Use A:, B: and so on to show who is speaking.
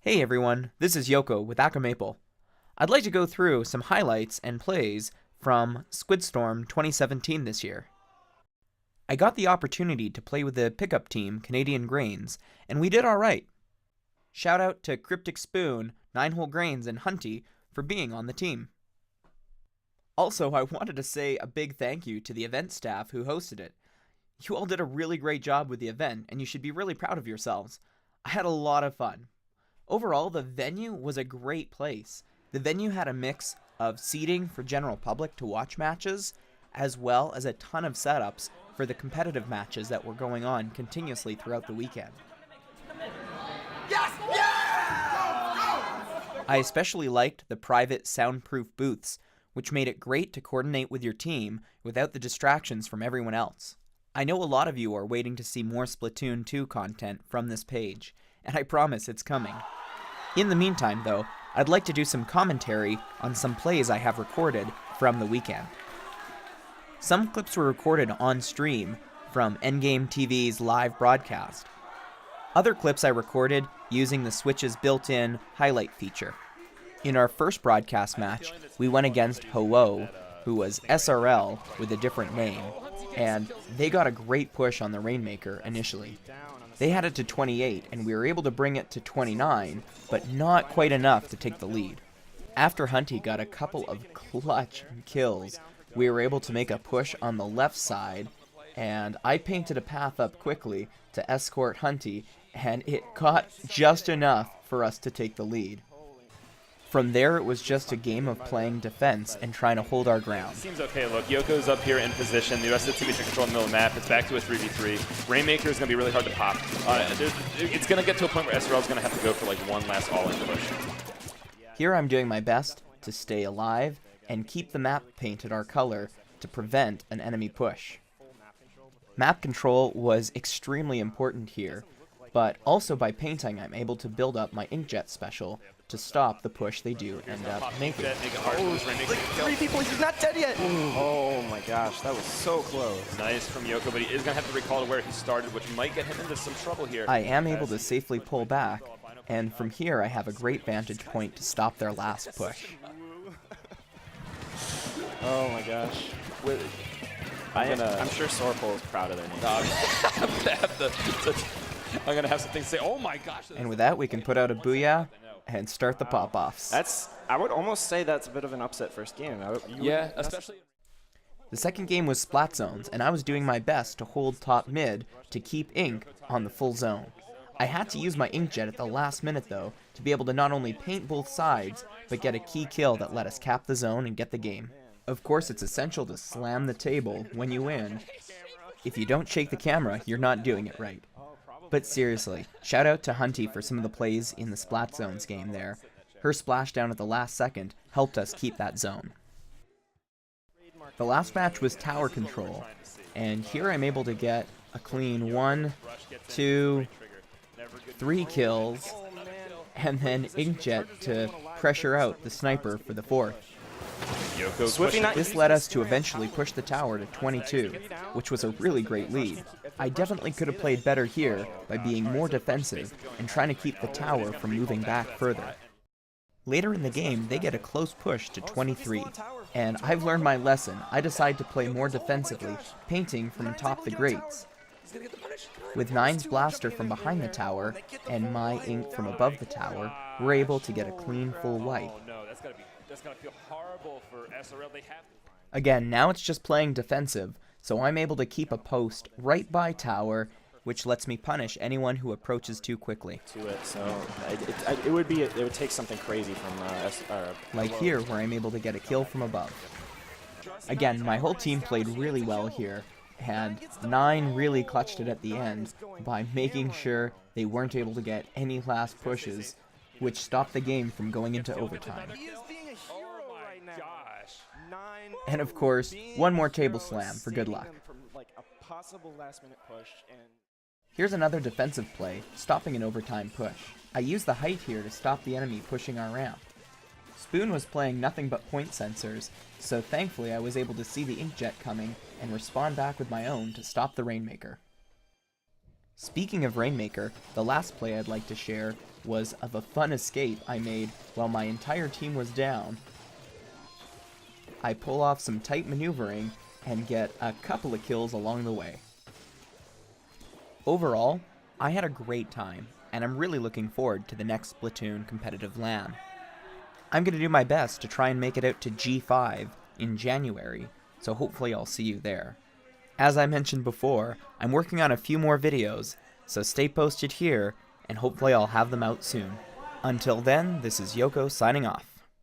A: Hey everyone, this is Yoko with Akamaple. I'd like to go through some highlights and plays from Squid Storm 2017 this year. I got the opportunity to play with the pickup team, Canadian Grains, and we did alright. Shout out to Cryptic Spoon, 9-Hole Grains, and Hunty for being on the team. Also, I wanted to say a big thank you to the event staff who hosted it. You all did a really great job with the event, and you should be really proud of yourselves. I had a lot of fun. Overall, the venue was a great place. The venue had a mix of seating for general public to watch matches, as well as a ton of setups for the competitive matches that were going on continuously throughout the weekend.
B: Yes! Yeah!
A: I especially liked the private soundproof booths, which made it great to coordinate with your team without the distractions from everyone else. I know a lot of you are waiting to see more Splatoon 2 content from this page, and I promise it's coming. In the meantime, though, I'd like to do some commentary on some plays I have recorded from the weekend. Some clips were recorded on stream from EndGameTV's live broadcast. Other clips I recorded using the Switch's built-in highlight feature. In our first broadcast match, we went against Ho-Oh, who was SRL with a different name, and they got a great push on the Rainmaker initially. They had it to 28, and we were able to bring it to 29, but not quite enough to take the lead. After Hunty got a couple of clutch kills, we were able to make a push on the left side, and I painted a path up quickly to escort Hunty, and it caught just enough for us to take the lead. From there, it was just a game of playing defense and trying to hold our ground.
C: Seems okay. Look, Yoko's up here in position. The rest of the team is in control in the middle of the map. It's back to a 3v3. Rainmaker is going to be really hard to pop. It's going to get to a point where SRL is going to have to go for like one last all-in push.
A: Here I'm doing my best to stay alive and keep the map painted our color to prevent an enemy push. Map control was extremely important here, but also by painting I'm able to build up my inkjet special to stop the push they do end up making.
B: Three people, he's not dead yet! Oh my gosh, that was so close.
C: Nice from Yoko, but he is going to have to recall to where he started, which might get him into some trouble here.
A: I am able to safely pull back, and from here I have a great vantage point to stop their last push.
B: Oh my gosh. I'm sure Sorpole is proud of their name.
C: I'm going to have some things to say. Oh my gosh.
A: And with that, we can put out a booyah and start the pop-offs.
B: I would almost say that's a bit of an upset first game.
C: Yeah, especially.
A: The second game was Splat Zones, and I was doing my best to hold top mid to keep ink on the full zone. I had to use my inkjet at the last minute, though, to be able to not only paint both sides, but get a key kill that let us cap the zone and get the game. Of course, it's essential to slam the table when you win. If you don't shake the camera, you're not doing it right. But seriously, shout out to Hunty for some of the plays in the Splat Zones game there. Her splashdown at the last second helped us keep that zone. The last match was tower control, and here I'm able to get a clean 1, 2, 3 kills, and then inkjet to pressure out the sniper for the 4th. This led us to eventually push the tower to 22, which was a really great lead. I definitely could have played better here by being more defensive and trying to keep the tower from moving back further. Later in the game, they get a close push to 23, and I've learned my lesson. I decide to play more defensively, painting from atop the grates. With Nine's blaster from behind the tower and my ink from above the tower, we're able to get a clean full wipe.
C: That's going to feel horrible for SRL.
A: Again, now it's just playing defensive, so I'm able to keep a post right by tower, which lets me punish anyone who approaches too quickly.
B: It would take something crazy from
A: like here, where I'm able to get a kill from above. Again, my whole team played really well here, and Nine really clutched it at the end by making sure they weren't able to get any last pushes, which stopped the game from going into overtime. And of course, one more table slam for good luck. Here's another defensive play, stopping an overtime push. I used the height here to stop the enemy pushing our ramp. Spoon was playing nothing but point sensors, so thankfully I was able to see the inkjet coming and respond back with my own to stop the Rainmaker. Speaking of Rainmaker, the last play I'd like to share was of a fun escape I made while my entire team was down. I pull off some tight maneuvering and get a couple of kills along the way. Overall, I had a great time, and I'm really looking forward to the next Splatoon competitive LAN. I'm going to do my best to try and make it out to G5 in January, so hopefully I'll see you there. As I mentioned before, I'm working on a few more videos, so stay posted here, and hopefully I'll have them out soon. Until then, this is Yoko signing off.